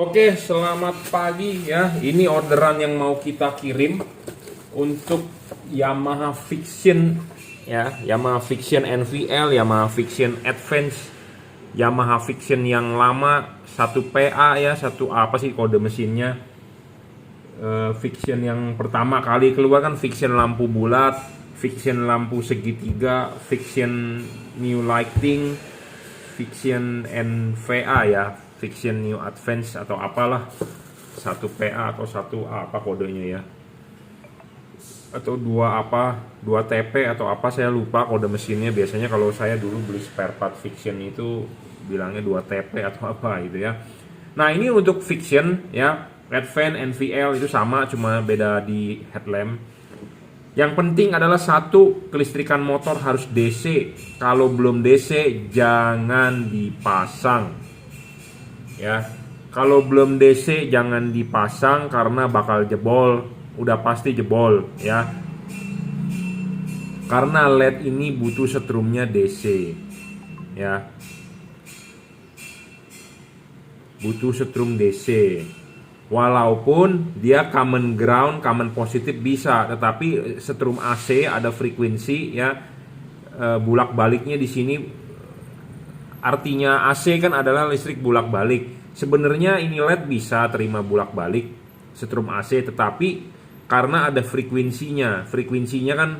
Oke, selamat pagi ya. Ini orderan yang mau kita kirim untuk Yamaha Fiction ya, Yamaha Fiction NVL, Yamaha Fiction Advance, Yamaha Fiction yang lama 1PA ya, 1A apa sih kode mesinnya. Fiction yang pertama kali keluar kan Fiction lampu bulat, Fiction lampu segitiga, Fiction New Lighting, Fiction NVA ya, Fiction New Advance atau apalah, 1PA atau 1A apa kodenya ya, atau 2TP atau apa, saya lupa kode mesinnya. Biasanya kalau saya dulu beli spare part Fiction itu bilangnya 2TP atau apa gitu ya. Nah, ini untuk Fiction ya, Advance, NVL itu sama, cuma beda di headlamp. Yang penting adalah satu, kelistrikan motor harus DC. Kalau belum DC jangan dipasang ya. Kalau belum DC jangan dipasang karena bakal jebol, udah pasti jebol ya. Karena LED ini butuh setrumnya DC ya. Butuh setrum DC. Walaupun dia common ground, common positif bisa, tetapi setrum AC ada frekuensi ya, bulak baliknya di sini. Artinya AC kan adalah listrik bulak balik. Sebenarnya ini LED bisa terima bulak balik setrum AC, tetapi karena ada frekuensinya kan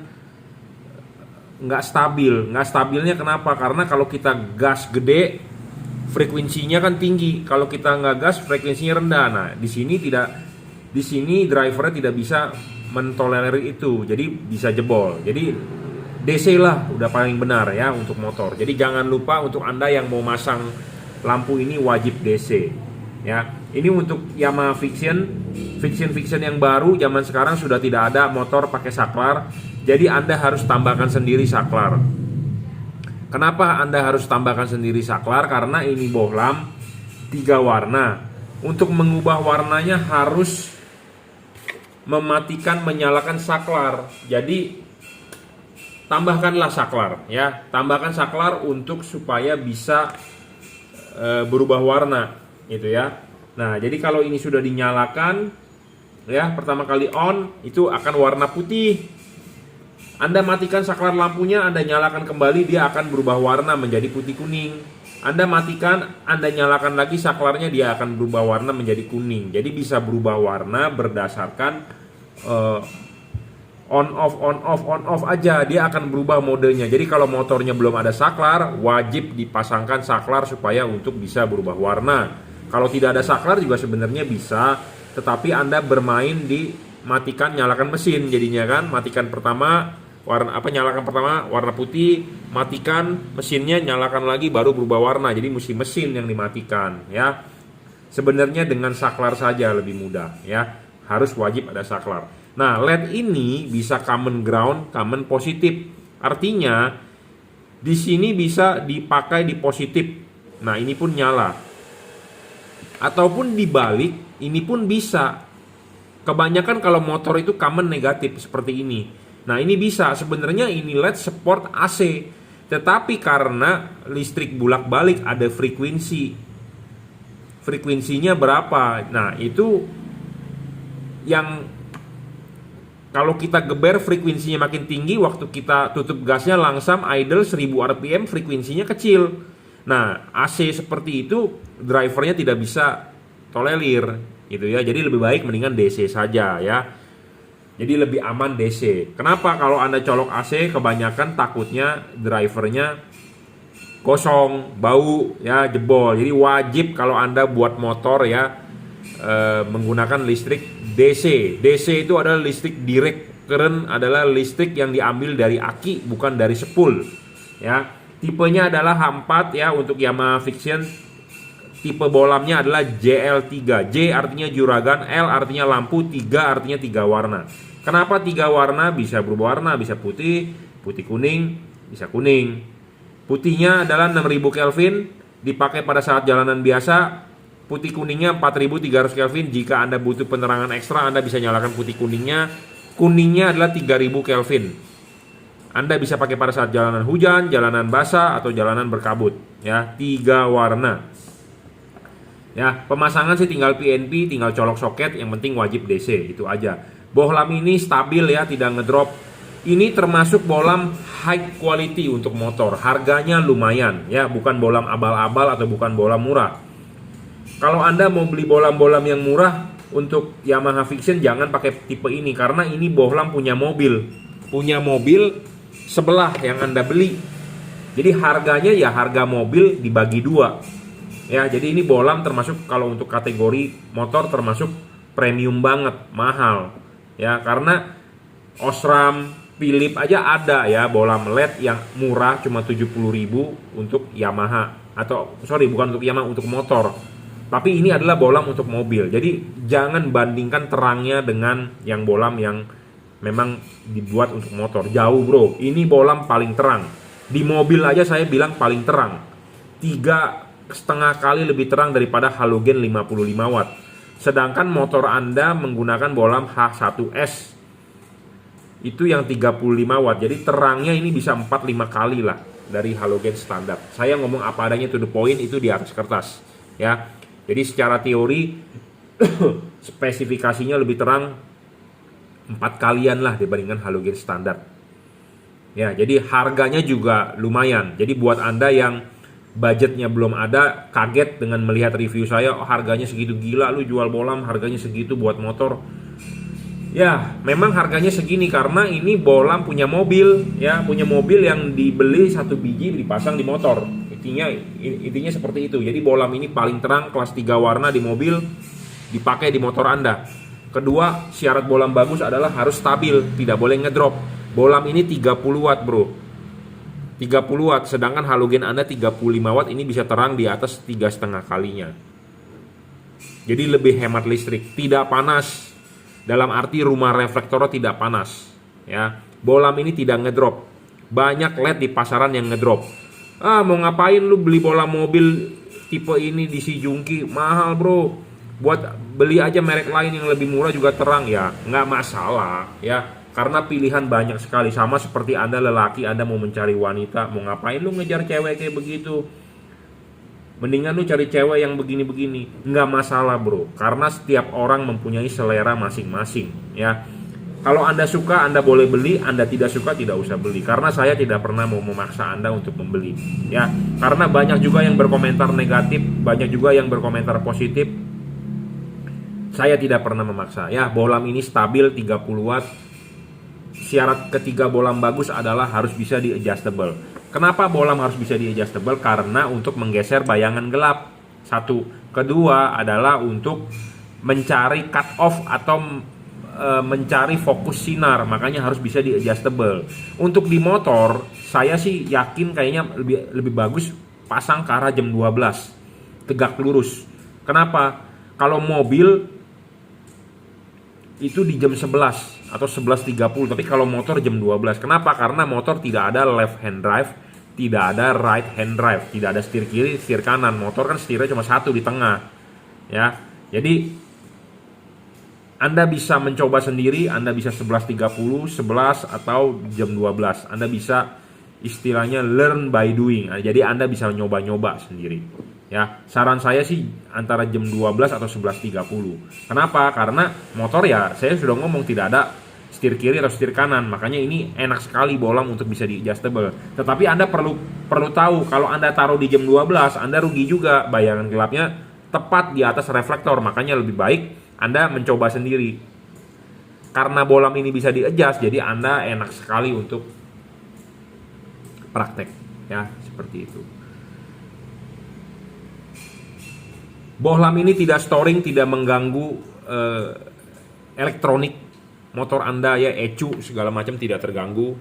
nggak stabil. Nggak stabilnya kenapa? Karena kalau kita gas gede, frekuensinya kan tinggi. Kalau kita nggak gas, frekuensinya rendah. Nah, di sini drivernya tidak bisa mentolerir itu, jadi bisa jebol. Jadi DC lah udah paling benar ya untuk motor. Jadi jangan lupa untuk Anda yang mau masang lampu ini wajib DC ya. Ini untuk Yamaha Fiction yang baru zaman sekarang sudah tidak ada motor pakai saklar. Jadi Anda harus tambahkan sendiri saklar. Kenapa Anda harus tambahkan sendiri saklar? Karena ini bohlam 3 warna. Untuk mengubah warnanya harus mematikan, menyalakan saklar. Jadi tambahkanlah saklar ya. Tambahkan saklar untuk supaya bisa berubah warna gitu ya. Nah, jadi kalau ini sudah dinyalakan ya, pertama kali on itu akan warna putih. Anda matikan saklar lampunya, Anda nyalakan kembali, dia akan berubah warna menjadi putih kuning. Anda matikan, Anda nyalakan lagi saklarnya, dia akan berubah warna menjadi kuning. Jadi bisa berubah warna berdasarkan on off aja, dia akan berubah modenya. Jadi kalau motornya belum ada saklar, wajib dipasangkan saklar supaya untuk bisa berubah warna. Kalau tidak ada saklar juga sebenarnya bisa, tetapi Anda bermain di matikan nyalakan mesin jadinya kan. Matikan pertama nyalakan pertama warna putih, matikan mesinnya, nyalakan lagi baru berubah warna. Jadi mesti mesin yang dimatikan ya. Sebenarnya dengan saklar saja lebih mudah ya. Harus wajib ada saklar. Nah, LED ini bisa common ground, common positif. Artinya di sini bisa dipakai di positif. Nah, ini pun nyala. Ataupun dibalik, ini pun bisa. Kebanyakan kalau motor itu common negatif seperti ini. Nah, ini bisa. Sebenarnya ini LED support AC, tetapi karena listrik bulak balik ada frekuensinya berapa. Nah, itu yang kalau kita geber frekuensinya makin tinggi, waktu kita tutup gasnya langsam idle 1000 rpm, frekuensinya kecil. Nah, AC seperti itu drivernya tidak bisa tolerir gitu ya. Jadi lebih baik mendingan DC saja ya. Jadi lebih aman DC. Kenapa? Kalau Anda colok AC kebanyakan takutnya drivernya kosong, bau ya, jebol. Jadi wajib kalau Anda buat motor ya menggunakan listrik DC. DC itu adalah listrik direct current, adalah listrik yang diambil dari aki bukan dari spool ya. Tipenya adalah H4 ya untuk Yamaha Fiction. Tipe bohlamnya adalah JL3. J artinya juragan, L artinya lampu, 3 artinya 3 warna. Kenapa 3 warna? Bisa berubah warna, bisa putih, putih kuning, bisa kuning. Putihnya adalah 6000 Kelvin, dipakai pada saat jalanan biasa. Putih kuningnya 4300 Kelvin. Jika Anda butuh penerangan ekstra, Anda bisa nyalakan putih kuningnya. Kuningnya adalah 3000 Kelvin. Anda bisa pakai pada saat jalanan hujan, jalanan basah, atau jalanan berkabut ya. 3 warna. Ya, pemasangan sih tinggal PNP, tinggal colok soket, yang penting wajib DC, itu aja. Bohlam ini stabil ya, tidak ngedrop. Ini termasuk bohlam high quality untuk motor. Harganya lumayan ya, bukan bohlam abal-abal atau bukan bohlam murah. Kalau Anda mau beli bohlam-bohlam yang murah untuk Yamaha Vision, jangan pakai tipe ini karena ini bohlam punya mobil. Punya mobil sebelah yang Anda beli. Jadi harganya ya harga mobil dibagi dua. Ya, jadi ini bohlam termasuk kalau untuk kategori motor termasuk premium banget, mahal. Ya, karena Osram, Philip aja ada ya bohlam LED yang murah cuma 70.000 untuk Yamaha atau sorry bukan untuk Yamaha, untuk motor. Tapi ini adalah bohlam untuk mobil. Jadi jangan bandingkan terangnya dengan yang bohlam yang memang dibuat untuk motor. Jauh, bro. Ini bohlam paling terang. Di mobil aja saya bilang paling terang. 3,5 kali lebih terang daripada halogen 55 watt. Sedangkan motor Anda menggunakan bohlam H1S. Itu yang 35 watt. Jadi terangnya ini bisa 4-5 kali lah dari halogen standar. Saya ngomong apa adanya, to the point, itu di atas kertas. Ya. Jadi secara teori spesifikasinya lebih terang 4 kalian lah dibandingkan halogen standar. Ya, jadi harganya juga lumayan. Jadi buat Anda yang budgetnya belum ada, kaget dengan melihat review saya, oh, harganya segitu, gila lu jual bohlam harganya segitu buat motor. Ya, memang harganya segini karena ini bohlam punya mobil, ya, punya mobil yang dibeli 1 biji dipasang di motor. Intinya seperti itu. Jadi bohlam ini paling terang, kelas 3 warna di mobil, dipakai di motor Anda. Kedua, syarat bohlam bagus adalah harus stabil, tidak boleh ngedrop. Bohlam ini 30 watt, bro. 30 watt, sedangkan halogen Anda 35 watt, ini bisa terang di atas 3,5 kalinya. Jadi lebih hemat listrik, tidak panas. Dalam arti rumah reflektornya tidak panas, ya. Bohlam ini tidak ngedrop. Banyak LED di pasaran yang ngedrop. Ah, mau ngapain lu beli bohlam mobil tipe ini di si Jungki? Mahal, bro. Buat beli aja merek lain yang lebih murah juga terang, ya. Nggak masalah, ya. Karena pilihan banyak sekali. Sama seperti Anda lelaki, Anda mau mencari wanita, mau ngapain lu ngejar cewek kayak begitu? Mendingan lu cari cewek yang begini-begini. Nggak masalah, bro. Karena setiap orang mempunyai selera masing-masing, ya. Kalau Anda suka, Anda boleh beli. Anda tidak suka, tidak usah beli. Karena saya tidak pernah mau memaksa Anda untuk membeli, ya. Karena banyak juga yang berkomentar negatif, banyak juga yang berkomentar positif. Saya tidak pernah memaksa, ya. Bohlam ini stabil 30 watt. Syarat ketiga bohlam bagus adalah harus bisa di adjustable. Kenapa bohlam harus bisa di adjustable? Karena untuk menggeser bayangan gelap. Satu. Kedua adalah untuk mencari cut off atau mencari fokus sinar, makanya harus bisa di adjustable. Untuk di motor, saya sih yakin kayaknya lebih bagus pasang ke arah jam 12, tegak lurus. Kenapa? Kalau mobil itu di jam 11 atau 11.30, tapi kalau motor jam 12. Kenapa? Karena motor tidak ada left hand drive, tidak ada right hand drive, tidak ada setir kiri, setir kanan. Motor kan setirnya cuma satu di tengah, ya. Jadi Anda bisa mencoba sendiri, Anda bisa 11.30, 11 atau jam 12. Anda bisa istilahnya learn by doing. Jadi Anda bisa nyoba-nyoba sendiri. Ya, saran saya sih antara jam 12 atau 11.30. Kenapa? Karena motor, ya saya sudah ngomong, tidak ada setir kiri atau setir kanan. Makanya ini enak sekali bohlam untuk bisa di adjustable. Tetapi Anda perlu tahu, kalau Anda taruh di jam 12, Anda rugi juga. Bayangan gelapnya tepat di atas reflektor. Makanya lebih baik Anda mencoba sendiri. Karena bohlam ini bisa di-adjust, jadi Anda enak sekali untuk praktek, ya, seperti itu. Bohlam ini tidak storing, tidak mengganggu elektronik motor Anda, ya, ECU segala macam tidak terganggu.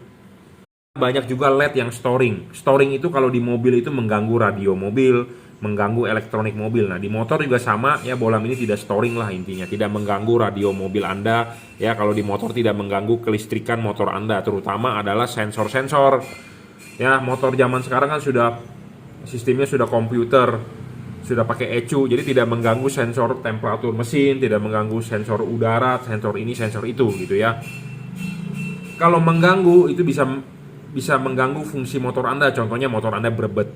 Banyak juga LED yang storing. Storing itu kalau di mobil itu mengganggu radio mobil, mengganggu elektronik mobil. Nah, di motor juga sama, ya. Bohlam ini tidak storing lah intinya, tidak mengganggu radio mobil Anda, ya. Kalau di motor tidak mengganggu kelistrikan motor Anda, terutama adalah sensor-sensor. Ya, motor zaman sekarang kan sudah sistemnya sudah komputer, sudah pakai ECU, jadi tidak mengganggu sensor temperatur mesin, tidak mengganggu sensor udara, sensor ini, sensor itu, gitu ya. Kalau mengganggu itu bisa mengganggu fungsi motor Anda. Contohnya motor Anda berebet.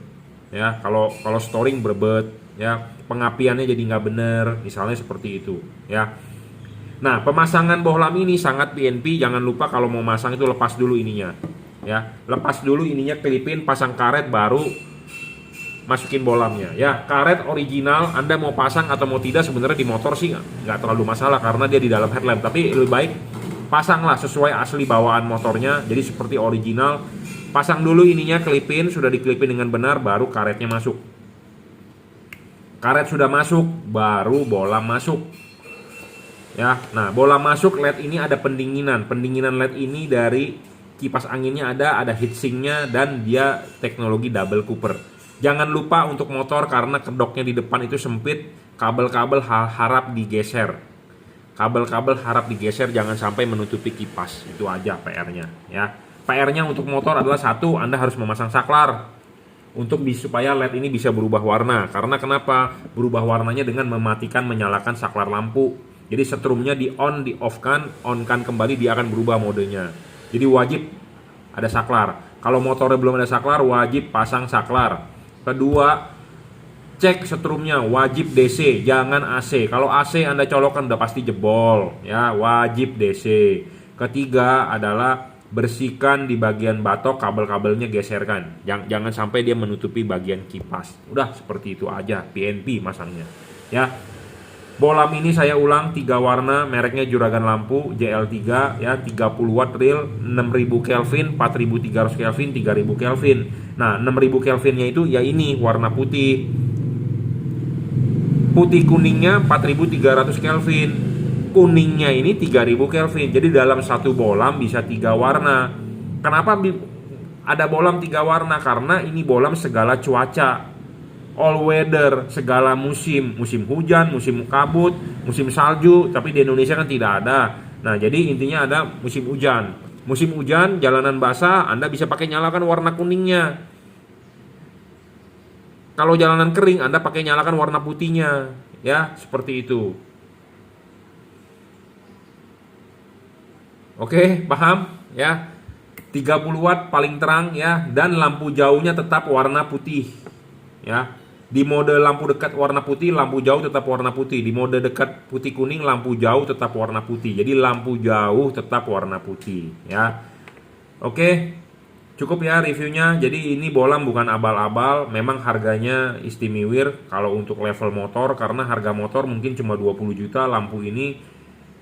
Ya, kalau storing berebet, ya, pengapiannya jadi nggak bener, misalnya seperti itu, ya. Nah, pemasangan bohlam ini sangat PNP. Jangan lupa kalau mau masang itu lepas dulu ininya, ya, lepas dulu ininya, kelipin, pasang karet, baru masukin bohlamnya, ya. Karet original Anda mau pasang atau mau tidak sebenarnya di motor sih nggak terlalu masalah karena dia di dalam headlamp, tapi lebih baik pasanglah sesuai asli bawaan motornya, jadi seperti original. Pasang dulu ininya, kelipin, sudah dikelipin dengan benar, baru karetnya masuk. Karet sudah masuk, baru bohlam masuk. Ya, nah bohlam masuk, LED ini ada pendinginan. Pendinginan LED ini dari kipas anginnya ada heatsinknya, dan dia teknologi double cooper. Jangan lupa untuk motor karena kedoknya di depan itu sempit, kabel-kabel harap digeser. Kabel-kabel harap digeser, jangan sampai menutupi kipas. Itu aja PR-nya, ya. PR-nya untuk motor adalah satu, Anda harus memasang saklar untuk supaya LED ini bisa berubah warna. Karena kenapa? Berubah warnanya dengan mematikan, menyalakan saklar lampu. Jadi setrumnya di on, di off kan, on kan kembali, dia akan berubah modenya. Jadi wajib ada saklar. Kalau motornya belum ada saklar, wajib pasang saklar. Kedua, cek setrumnya, wajib DC, jangan AC. Kalau AC Anda colokkan udah pasti jebol, ya, wajib DC. Ketiga adalah bersihkan di bagian batok, kabel-kabelnya geserkan. Jangan sampai dia menutupi bagian kipas. Udah seperti itu aja, PNP masangnya, ya. Bohlam ini saya ulang 3 warna, mereknya Juragan Lampu JL3, ya, 30 watt real, 6000 Kelvin, 4300 Kelvin, 3000 Kelvin. Nah, 6000 Kelvinnya itu ya ini warna putih. Putih kuningnya 4300 Kelvin. Kuningnya ini 3000 Kelvin. Jadi dalam satu bohlam bisa 3 warna. Kenapa ada bohlam 3 warna? Karena ini bohlam segala cuaca, all weather, segala musim. Musim hujan, musim kabut, musim salju. Tapi di Indonesia kan tidak ada. Nah, jadi intinya ada musim hujan. Musim hujan, jalanan basah, Anda bisa pakai nyalakan warna kuningnya. Kalau jalanan kering, Anda pakai nyalakan warna putihnya. Ya, seperti itu. Oke, paham? Ya, 30 watt paling terang, ya. Dan lampu jauhnya tetap warna putih, ya. Di mode lampu dekat warna putih, lampu jauh tetap warna putih. Di mode dekat putih kuning, lampu jauh tetap warna putih. Jadi lampu jauh tetap warna putih, ya. Oke, cukup ya reviewnya. Jadi ini bohlam bukan abal-abal, memang harganya istimewir kalau untuk level motor, karena harga motor mungkin cuma 20 juta, lampu ini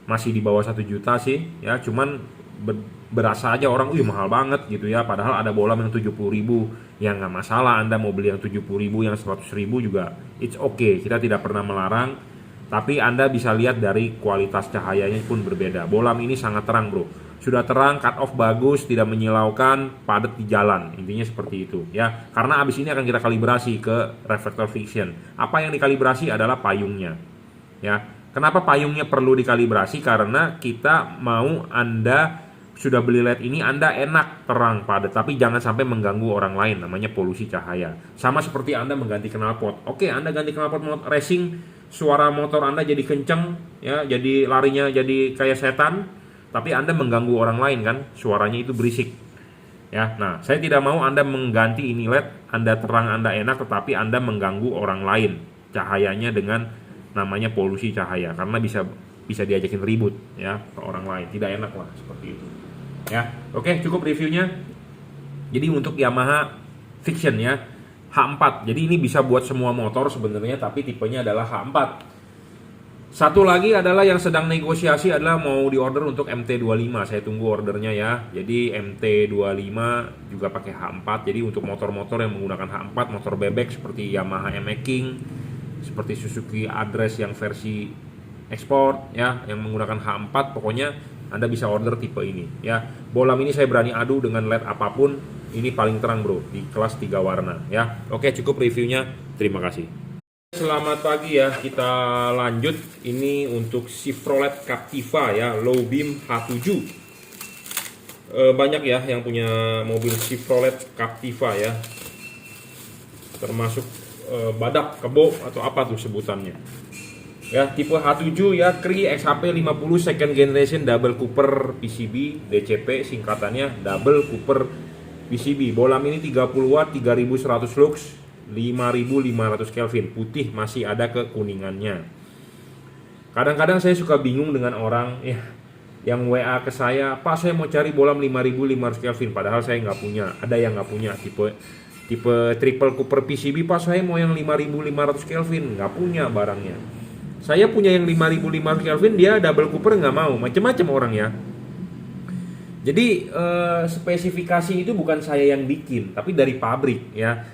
masih di bawah 1 juta sih, ya. Cuman berasa aja orang, mahal banget gitu ya. Padahal ada bohlam yang 70.000, ya nggak masalah. Anda mau beli yang 70.000, yang 100.000 juga it's okay, kita tidak pernah melarang. Tapi Anda bisa lihat dari kualitas cahayanya pun berbeda. Bohlam ini sangat terang bro, sudah terang, cut off bagus, tidak menyilaukan, padat di jalan. Intinya seperti itu, ya. Karena abis ini akan kita kalibrasi ke reflector fiction. Apa yang dikalibrasi adalah payungnya, ya. Kenapa payungnya perlu dikalibrasi? Karena kita mau Anda sudah beli LED ini, Anda enak terang padat, tapi jangan sampai mengganggu orang lain, namanya polusi cahaya. Sama seperti Anda mengganti knalpot. Oke, Anda ganti knalpot racing, suara motor Anda jadi kenceng, ya, jadi larinya jadi kayak setan, tapi Anda mengganggu orang lain kan, suaranya itu berisik. Ya, nah, saya tidak mau Anda mengganti ini LED, Anda terang, Anda enak, tetapi Anda mengganggu orang lain cahayanya dengan namanya polusi cahaya, karena bisa diajakin ribut, ya, ke orang lain. Tidak enak lah seperti itu. Ya, oke, cukup reviewnya. Jadi untuk Yamaha Fiction, ya, H4. Jadi ini bisa buat semua motor sebenarnya, tapi tipenya adalah H4. Satu lagi adalah yang sedang negosiasi adalah mau diorder untuk MT25. Saya tunggu ordernya ya. Jadi MT25 juga pakai H4. Jadi untuk motor-motor yang menggunakan H4, motor bebek seperti Yamaha MX King, seperti Suzuki Address yang versi ekspor, ya, yang menggunakan H4, pokoknya Anda bisa order tipe ini, ya. Bohlam ini saya berani adu dengan LED apapun, ini paling terang bro, di kelas 3 warna, ya. Oke, cukup reviewnya, terima kasih. Selamat pagi ya, kita lanjut. Ini untuk Chevrolet Captiva, ya, low beam H7. Banyak ya yang punya mobil Chevrolet Captiva, ya, termasuk badak, kebo, atau apa tuh sebutannya. Ya, tipe H7, ya, Cri XHP 50 second generation double cooper PCB, DCP singkatannya double cooper PCB. Bohlam ini 30 watt, 3100 lux, 5500 Kelvin, putih masih ada kekuningannya. Kadang-kadang saya suka bingung dengan orang ya yang WA ke saya, "Pak, saya mau cari bohlam 5500 Kelvin," padahal saya nggak punya. Ada yang nggak punya tipe triple cooper PCB, "Pak, saya mau yang 5500 Kelvin," nggak punya barangnya. Saya punya yang 5500 Kelvin, dia double cooper nggak mau, macam-macam orang ya. Jadi spesifikasi itu bukan saya yang bikin, tapi dari pabrik ya.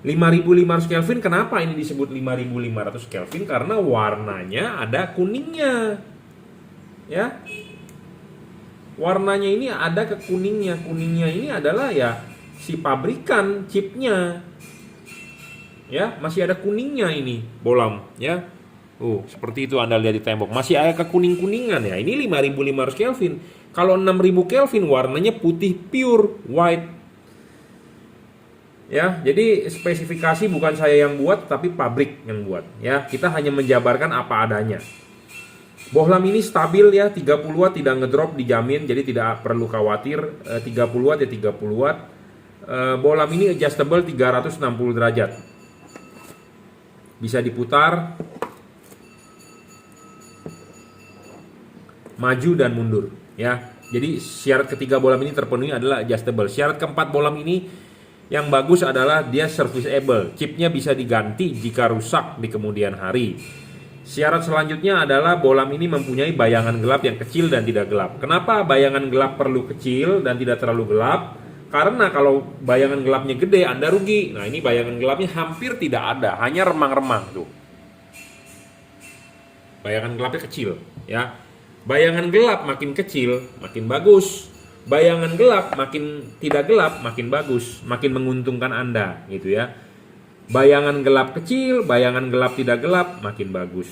5500 Kelvin, kenapa ini disebut 5500 Kelvin? Karena warnanya ada kuningnya. Ya. Warnanya ini ada kekuningnya. Kuningnya ini adalah ya si pabrikan chipnya. Ya, masih ada kuningnya ini bohlam ya. Seperti itu Anda lihat di tembok, masih ada kekuning-kuningan ya. Ini 5500 Kelvin. Kalau 6000 Kelvin warnanya putih pure white. Ya, jadi spesifikasi bukan saya yang buat tapi pabrik yang buat ya. Kita hanya menjabarkan apa adanya. Bohlam ini stabil ya, 30 watt tidak ngedrop, dijamin, jadi tidak perlu khawatir. 30 watt ya 30 watt. Bohlam ini adjustable 360 derajat. Bisa diputar, maju dan mundur ya. Jadi syarat ketiga bohlam ini terpenuhi adalah adjustable. Syarat keempat bohlam ini yang bagus adalah dia serviceable. Chipnya bisa diganti jika rusak di kemudian hari. Syarat selanjutnya adalah bohlam ini mempunyai bayangan gelap yang kecil dan tidak gelap. Kenapa bayangan gelap perlu kecil dan tidak terlalu gelap? Karena kalau bayangan gelapnya gede Anda rugi. Nah, ini bayangan gelapnya hampir tidak ada, hanya remang-remang tuh. Bayangan gelapnya kecil ya. Bayangan gelap makin kecil, makin bagus. Bayangan gelap makin tidak gelap, makin bagus, makin menguntungkan Anda, gitu ya. Bayangan gelap kecil, bayangan gelap tidak gelap, makin bagus.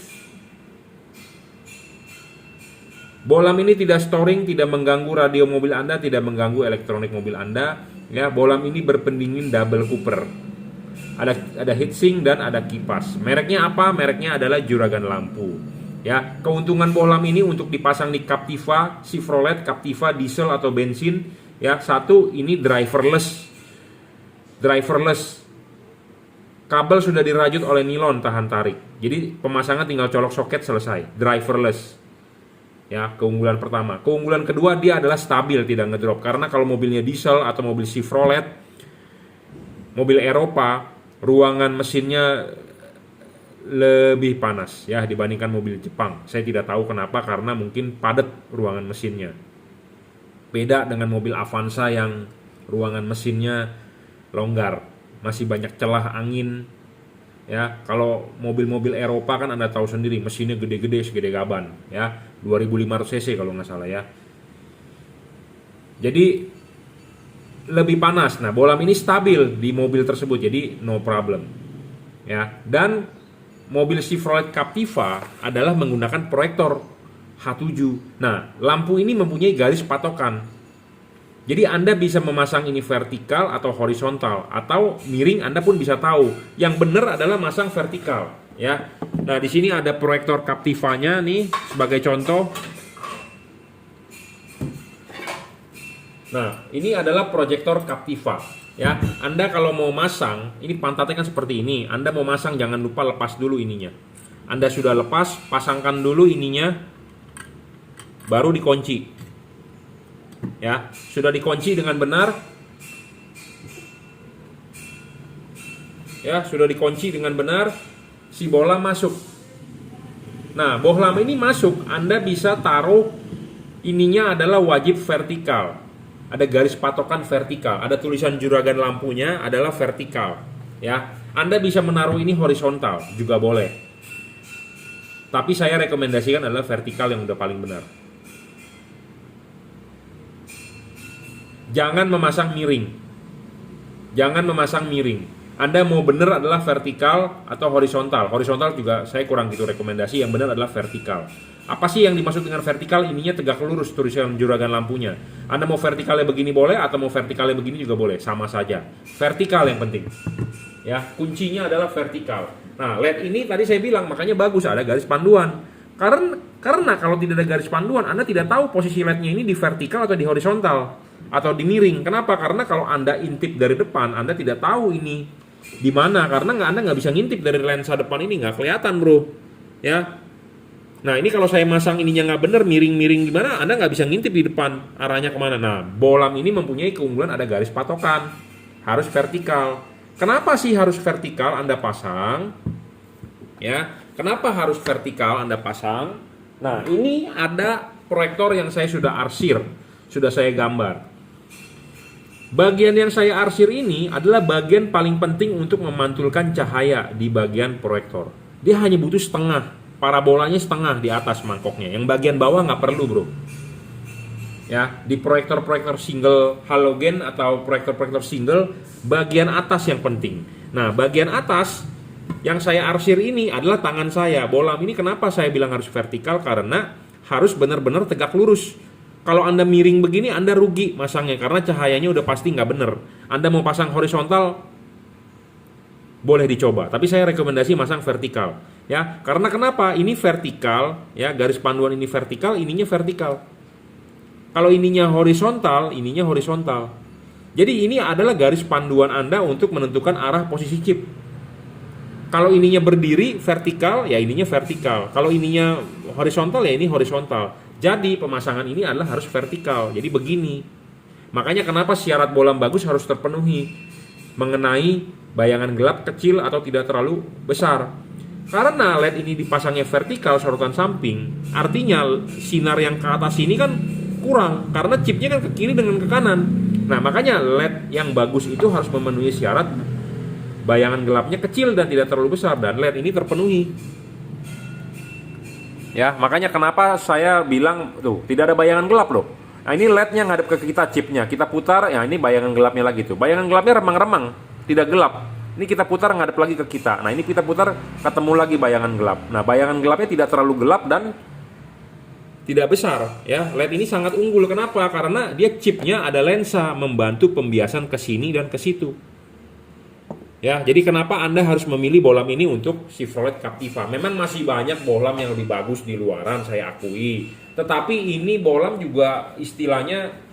Bohlam ini tidak storing, tidak mengganggu radio mobil Anda, tidak mengganggu elektronik mobil Anda. Ya, bohlam ini berpendingin double cooper. Ada heatsink dan ada kipas. Mereknya apa? Mereknya adalah Juragan Lampu. Ya, keuntungan bohlam ini untuk dipasang di Captiva, Chevrolet, Captiva diesel atau bensin. Ya, satu ini driverless. Kabel sudah dirajut oleh nilon tahan tarik. Jadi pemasangan tinggal colok soket selesai. Driverless. Ya, keunggulan pertama. Keunggulan kedua, dia adalah stabil, tidak ngedrop. Karena kalau mobilnya diesel atau mobil Chevrolet, mobil Eropa, ruangan mesinnya lebih panas ya dibandingkan mobil Jepang. Saya tidak tahu kenapa, karena mungkin padat ruangan mesinnya. Beda dengan mobil Avanza yang ruangan mesinnya longgar, masih banyak celah angin. Ya, kalau mobil-mobil Eropa kan Anda tahu sendiri, mesinnya gede-gede segede gaban ya, 2500 cc kalau nggak salah ya. Jadi lebih panas. Nah, bohlam ini stabil di mobil tersebut, jadi no problem. Ya, dan mobil Chevrolet Captiva adalah menggunakan proyektor H7. Nah, lampu ini mempunyai garis patokan. Jadi Anda bisa memasang ini vertikal atau horizontal, atau miring Anda pun bisa tahu. Yang benar adalah masang vertikal, ya. Nah, di sini ada proyektor Captivanya nih sebagai contoh. Nah, ini adalah proyektor Captiva. Ya, Anda kalau mau masang, ini pantatnya kan seperti ini. Anda mau masang, jangan lupa lepas dulu ininya. Anda sudah lepas, pasangkan dulu ininya, baru dikunci. Ya, sudah dikunci dengan benar. Ya, sudah dikunci dengan benar, si bohlam masuk. Nah, bohlam ini masuk, Anda bisa taruh ininya adalah wajib vertikal. Ada garis patokan vertikal, ada tulisan Juragan Lampunya adalah vertikal, ya. Anda bisa menaruh ini horizontal juga boleh, tapi saya rekomendasikan adalah vertikal yang udah paling benar. Jangan memasang miring. Anda mau benar adalah vertikal atau horizontal. Horizontal juga saya kurang gitu rekomendasi, yang benar adalah vertikal. Apa sih yang dimaksud dengan vertikal? Ininya tegak lurus tulisan Juragan Lampunya. Anda mau vertikalnya begini boleh, atau mau vertikalnya begini juga boleh, sama saja. Vertikal yang penting. Ya, kuncinya adalah vertikal. Nah, LED ini tadi saya bilang makanya bagus ada garis panduan. Karena kalau tidak ada garis panduan, Anda tidak tahu posisi LED-nya ini di vertikal atau di horizontal atau di miring. Kenapa? Karena kalau Anda intip dari depan, Anda tidak tahu ini Di mana? Karena Anda nggak bisa ngintip dari lensa depan ini, nggak kelihatan bro. Ya. Nah ini kalau saya masang ininya nggak bener, miring-miring gimana, Anda nggak bisa ngintip di depan arahnya kemana. Nah bohlam ini mempunyai keunggulan ada garis patokan, harus vertikal. Kenapa sih harus vertikal Anda pasang? Ya, kenapa harus vertikal Anda pasang? Nah ini ada proyektor yang saya sudah arsir, sudah saya gambar. Bagian yang saya arsir ini adalah bagian paling penting untuk memantulkan cahaya di bagian proyektor. Dia hanya butuh setengah, parabolanya setengah di atas mangkoknya. Yang bagian bawah nggak perlu bro. Ya, di proyektor-proyektor single halogen atau proyektor-proyektor single, bagian atas yang penting. Nah, bagian atas yang saya arsir ini adalah tangan saya. Bohlam ini kenapa saya bilang harus vertikal? Karena harus benar-benar tegak lurus. Kalau Anda miring begini, Anda rugi masangnya karena cahayanya udah pasti nggak bener. Anda mau pasang horizontal, boleh dicoba. Tapi saya rekomendasi masang vertikal. Ya, karena kenapa? Ini vertikal, ya garis panduan ini vertikal, ininya vertikal. Kalau ininya horizontal, ininya horizontal. Jadi ini adalah garis panduan Anda untuk menentukan arah posisi chip. Kalau ininya berdiri vertikal, ya ininya vertikal. Kalau ininya horizontal, ya ini horizontal. Jadi pemasangan ini adalah harus vertikal. Jadi begini. Makanya kenapa syarat bohlam bagus harus terpenuhi mengenai bayangan gelap kecil atau tidak terlalu besar. Karena LED ini dipasangnya vertikal sorotan samping, artinya sinar yang ke atas ini kan kurang karena chipnya kan ke kiri dengan ke kanan. Nah makanya LED yang bagus itu harus memenuhi syarat bayangan gelapnya kecil dan tidak terlalu besar, dan LED ini terpenuhi. Ya, makanya kenapa saya bilang tuh tidak ada bayangan gelap loh. Nah ini LED-nya ngadep ke kita, chipnya kita putar, ya ini bayangan gelapnya lagi tuh. Bayangan gelapnya remang-remang, tidak gelap. Ini kita putar ngadep lagi ke kita. Nah ini kita putar ketemu lagi bayangan gelap. Nah bayangan gelapnya tidak terlalu gelap dan tidak besar. Ya, LED ini sangat unggul. Kenapa? Karena dia chipnya ada lensa membantu pembiasan ke sini dan ke situ. Ya, jadi kenapa Anda harus memilih bohlam ini untuk Chevrolet Captiva? Memang masih banyak bohlam yang lebih bagus di luaran, saya akui. Tetapi ini bohlam juga istilahnya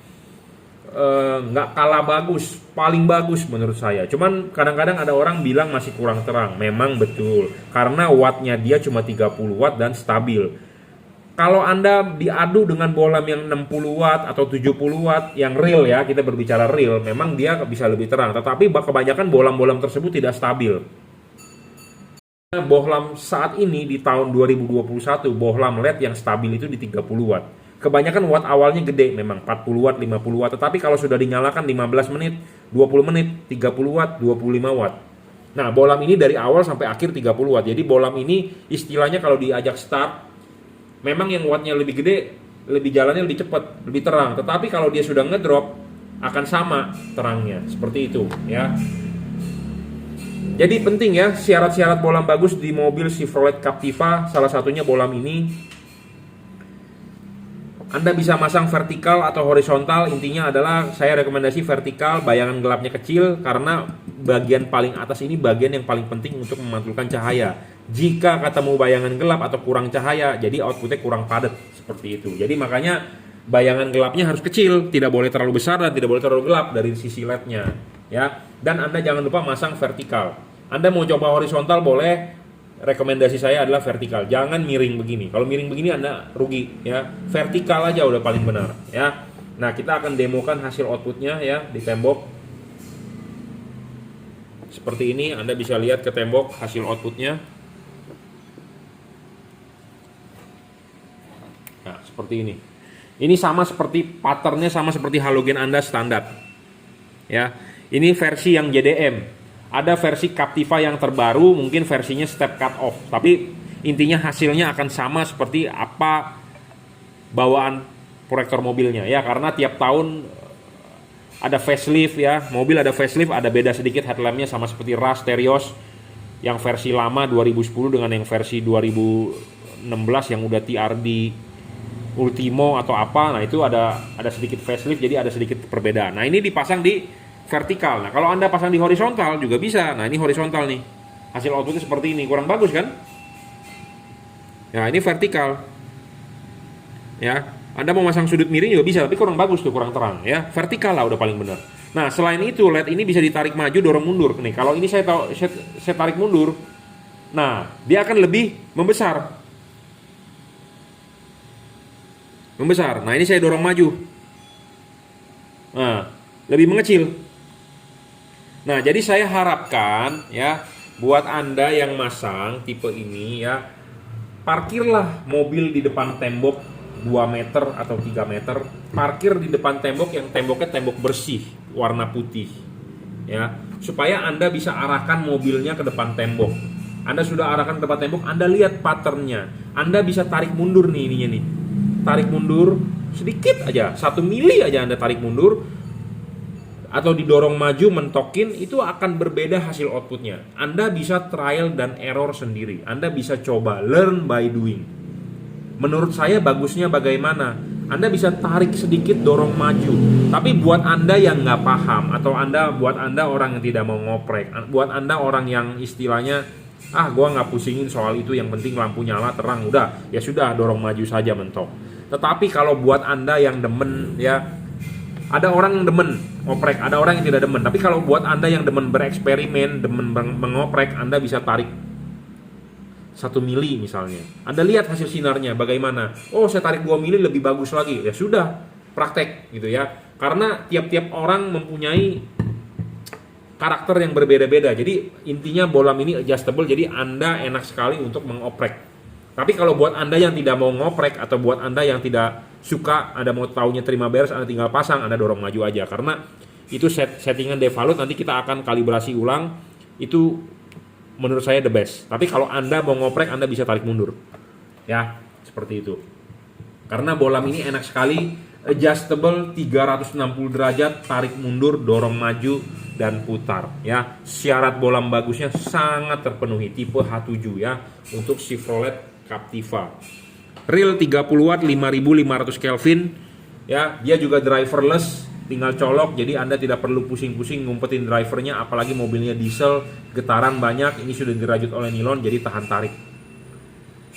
nggak kalah bagus, paling bagus menurut saya. Cuman kadang-kadang ada orang bilang masih kurang terang. Memang betul, karena wattnya dia cuma 30 watt dan stabil. Kalau Anda diadu dengan bohlam yang 60 watt atau 70 watt yang real, ya kita berbicara real, memang dia bisa lebih terang. Tetapi kebanyakan bohlam-bohlam tersebut tidak stabil. Bohlam saat ini di tahun 2021, bohlam LED yang stabil itu di 30 watt. Kebanyakan watt awalnya gede, memang 40 watt, 50 watt. Tetapi kalau sudah dinyalakan 15 menit, 20 menit, 30 watt, 25 watt. Nah bohlam ini dari awal sampai akhir 30 watt. Jadi bohlam ini istilahnya kalau diajak start, memang yang wattnya lebih gede, lebih jalannya lebih cepat, lebih terang. Tetapi kalau dia sudah ngedrop, akan sama terangnya, seperti itu ya. Jadi penting ya, syarat-syarat bohlam bagus di mobil Chevrolet Captiva, salah satunya bohlam ini. Anda bisa masang vertikal atau horizontal, intinya adalah saya rekomendasi vertikal, bayangan gelapnya kecil, karena bagian paling atas ini bagian yang paling penting untuk memantulkan cahaya. Jika ketemu bayangan gelap atau kurang cahaya, jadi outputnya kurang padat, seperti itu. Jadi makanya bayangan gelapnya harus kecil, tidak boleh terlalu besar dan tidak boleh terlalu gelap dari sisi LED-nya, ya. Dan Anda jangan lupa masang vertikal. Anda mau coba horizontal boleh, rekomendasi saya adalah vertikal. Jangan miring begini. Kalau miring begini Anda rugi, ya. Vertikal aja udah paling benar, ya. Nah, kita akan demokan hasil outputnya ya di tembok. Seperti ini, Anda bisa lihat ke tembok hasil outputnya. Nah, seperti ini. Ini sama seperti patternnya sama seperti halogen Anda standar. Ya, ini versi yang JDM. Ada versi Captiva yang terbaru, mungkin versinya step cut off. Tapi intinya hasilnya akan sama seperti apa bawaan proyektor mobilnya ya, karena tiap tahun ada facelift ya. Mobil ada facelift, ada beda sedikit headlampnya, sama seperti Rush Terios yang versi lama 2010 dengan yang versi 2016 yang udah TRD Ultimo atau apa. Nah itu ada sedikit facelift, jadi ada sedikit perbedaan. Nah ini dipasang di vertikal. Nah kalau Anda pasang di horizontal juga bisa. Nah ini horizontal nih, hasil outputnya seperti ini, kurang bagus kan? Ya ini vertikal. Ya Anda mau masang sudut miring juga bisa, tapi kurang bagus tuh, kurang terang ya. Vertikal lah udah paling benar. Nah, selain itu LED ini bisa ditarik maju, dorong mundur. Nih, kalau ini saya tarik mundur, nah dia akan lebih membesar. Nah, ini saya dorong maju. Nah, lebih mengecil. Nah, jadi saya harapkan ya buat Anda yang masang tipe ini ya, parkirlah mobil di depan tembok 2 meter atau 3 meter, parkir di depan tembok yang temboknya tembok bersih warna putih ya, supaya Anda bisa arahkan mobilnya ke depan tembok. Anda sudah arahkan ke depan tembok, Anda lihat patternnya, Anda bisa tarik mundur nih ininya nih, tarik mundur sedikit aja, 1 mili aja Anda tarik mundur atau didorong maju mentokin, itu akan berbeda hasil outputnya. Anda bisa trial dan error sendiri, Anda bisa coba, learn by doing. Menurut saya bagusnya bagaimana? Anda bisa tarik sedikit, dorong maju. Tapi buat Anda yang nggak paham, atau buat Anda orang yang tidak mau ngoprek, buat Anda orang yang istilahnya, gua nggak pusingin soal itu, yang penting lampu nyala terang, udah, ya sudah, dorong maju saja mentok. Tetapi kalau buat Anda yang demen ya, ada orang yang demen ngoprek, ada orang yang tidak demen. Tapi kalau buat Anda yang demen bereksperimen, demen mengoprek, Anda bisa tarik 1 mili misalnya. Anda lihat hasil sinarnya bagaimana. Oh, saya tarik 2 mili lebih bagus lagi. Ya sudah, praktek gitu ya. Karena tiap-tiap orang mempunyai karakter yang berbeda-beda. Jadi intinya bolam ini adjustable, jadi Anda enak sekali untuk mengoprek. Tapi kalau buat Anda yang tidak mau ngoprek, atau buat Anda yang tidak suka, Anda mau taunya terima beres, Anda tinggal pasang, Anda dorong maju aja. Karena itu settingan devalut, nanti kita akan kalibrasi ulang. Itu menurut saya the best. Tapi kalau Anda mau ngoprek, Anda bisa tarik mundur. Ya, seperti itu. Karena bolam ini enak sekali, adjustable 360 derajat, tarik mundur, dorong maju, dan putar ya. Syarat bolam bagusnya sangat terpenuhi, tipe H7 ya, untuk Chevrolet Captiva. Real 30 watt 5500 Kelvin ya, dia juga driverless, tinggal colok, jadi Anda tidak perlu pusing-pusing ngumpetin drivernya, apalagi mobilnya diesel, getaran banyak, ini sudah dirajut oleh nilon, jadi tahan tarik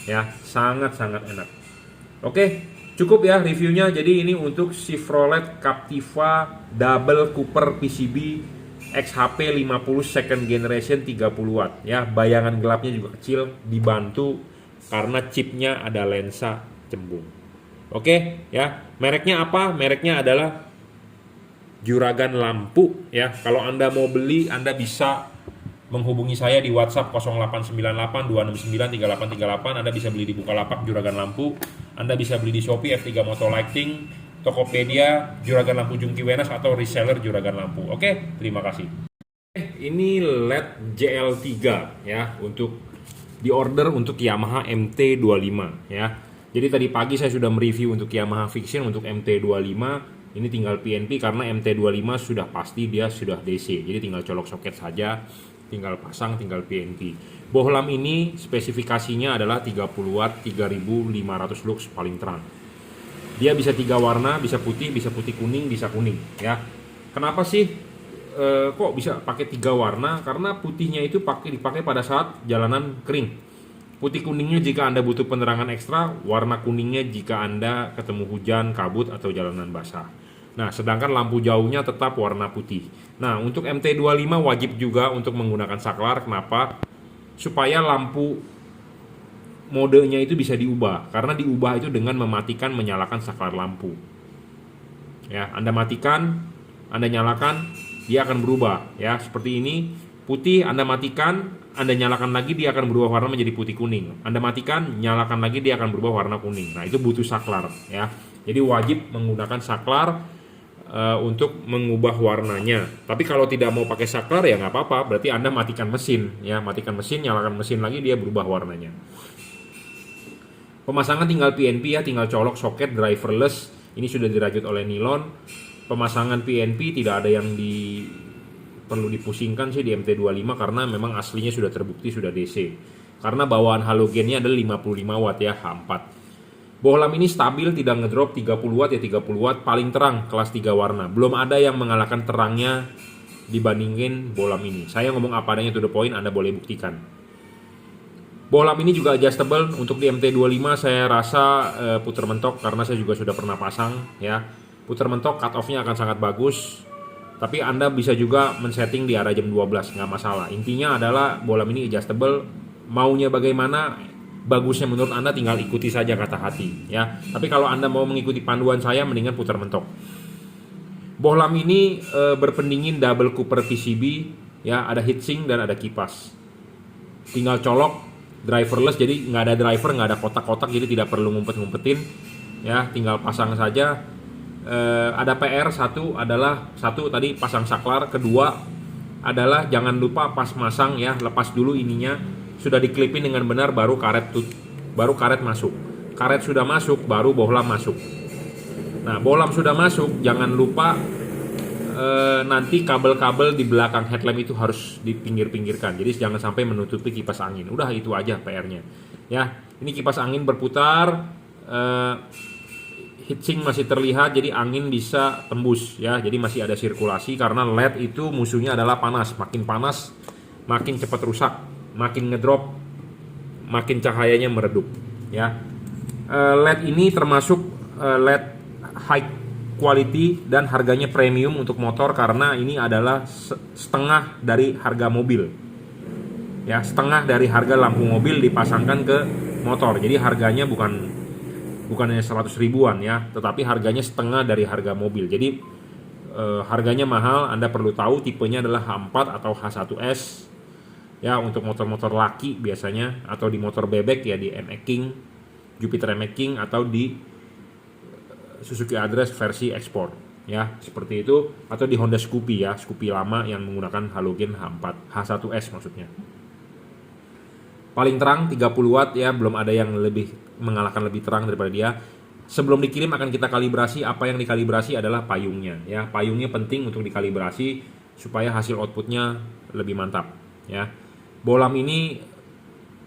ya, sangat-sangat enak. Oke, cukup ya reviewnya. Jadi ini untuk Chevrolet Captiva Double Cooper PCB XHP 50 second generation 30 watt ya. Bayangan gelapnya juga kecil, dibantu karena chipnya ada lensa cembung. Oke ya, mereknya apa? Mereknya adalah Juragan Lampu ya. Kalau Anda mau beli, Anda bisa menghubungi saya di WhatsApp 0898 269 3838. Anda bisa beli di Bukalapak Juragan Lampu. Anda bisa beli di Shopee F3 Moto Lighting, Tokopedia Juragan Lampu Jungki Wenas, atau reseller Juragan Lampu. Oke, terima kasih. Ini LED JL3 ya, untuk di order untuk Yamaha MT25 ya. Jadi tadi pagi saya sudah mereview untuk Yamaha Fiction, untuk MT25 ini tinggal PNP, karena MT25 sudah pasti dia sudah DC. Jadi tinggal colok soket saja, tinggal pasang, tinggal PNP. Bohlam ini spesifikasinya adalah 30 watt 3500 lux paling terang. Dia bisa 3 warna, bisa putih kuning, bisa kuning ya. Kenapa sih kok bisa pakai 3 warna? Karena putihnya itu dipakai pada saat jalanan kering. Putih kuningnya jika Anda butuh penerangan ekstra, warna kuningnya jika Anda ketemu hujan, kabut, atau jalanan basah. Nah, sedangkan lampu jauhnya tetap warna putih. Nah, untuk MT25 wajib juga untuk menggunakan saklar. Kenapa? Supaya lampu modenya itu bisa diubah. Karena diubah itu dengan mematikan, menyalakan saklar lampu. Ya, Anda matikan, Anda nyalakan, dia akan berubah ya, seperti ini. Putih Anda matikan, Anda nyalakan lagi, dia akan berubah warna menjadi putih kuning. Anda matikan, nyalakan lagi, dia akan berubah warna kuning. Nah, itu butuh saklar ya. Jadi wajib menggunakan saklar untuk mengubah warnanya. Tapi kalau tidak mau pakai saklar ya nggak apa-apa, berarti Anda matikan mesin ya, matikan mesin, nyalakan mesin lagi, dia berubah warnanya. Pemasangan tinggal PNP ya, tinggal colok soket driverless. Ini sudah dirajut oleh nilon. Pemasangan PNP tidak ada yang perlu dipusingkan sih di MT25, karena memang aslinya sudah terbukti sudah DC. Karena bawaan halogennya adalah 55 watt ya, H4. Bohlam ini stabil, tidak ngedrop, 30 watt ya 30 watt, paling terang kelas 3 warna. Belum ada yang mengalahkan terangnya dibandingin bohlam ini. Saya ngomong apa adanya, to the point, Anda boleh buktikan. Bohlam ini juga adjustable. Untuk di MT25 saya rasa puter mentok, karena saya juga sudah pernah pasang ya. Puter mentok, cut off-nya akan sangat bagus. Tapi Anda bisa juga men-setting di arah jam 12, nggak masalah. Intinya adalah bohlam ini adjustable, maunya bagaimana, bagusnya menurut Anda tinggal ikuti saja kata hati ya. Tapi kalau Anda mau mengikuti panduan saya, mendingan putar mentok. Bohlam ini berpendingin double cooper PCB ya, ada heatsink dan ada kipas. Tinggal colok, driverless, jadi nggak ada driver, nggak ada kotak-kotak, jadi tidak perlu ngumpet-ngumpetin ya, tinggal pasang saja. Ada PR satu tadi pasang saklar, kedua adalah jangan lupa pas masang ya, lepas dulu ininya, sudah diklipin dengan benar baru karet masuk. Karet sudah masuk baru bohlam masuk. Nah, bohlam sudah masuk, jangan lupa nanti kabel-kabel di belakang headlamp itu harus dipinggir-pinggirkan. Jadi jangan sampai menutupi kipas angin. Udah itu aja PR-nya. Ya, ini kipas angin berputar, heatsink masih terlihat, jadi angin bisa tembus ya. Jadi masih ada sirkulasi karena LED itu musuhnya adalah panas. Makin panas, makin cepat rusak, makin ngedrop, makin cahayanya meredup ya. LED ini termasuk LED high quality dan harganya premium untuk motor karena ini adalah setengah dari harga mobil. Ya, setengah dari harga lampu mobil dipasangkan ke motor. Jadi harganya bukan hanya 100 ribuan ya, tetapi harganya setengah dari harga mobil. Jadi harganya mahal. Anda perlu tahu tipenya adalah H4 atau H1S ya, untuk motor-motor laki biasanya, atau di motor bebek ya di NX King, Jupiter MX King, atau di Suzuki Address versi ekspor ya, seperti itu, atau di Honda Scoopy ya, Scoopy lama yang menggunakan halogen H4, H1S maksudnya. Paling terang 30 watt ya, belum ada yang mengalahkan lebih terang daripada dia. Sebelum dikirim akan kita kalibrasi. Apa yang dikalibrasi adalah payungnya ya. Payungnya penting untuk dikalibrasi supaya hasil outputnya lebih mantap ya. Bohlam ini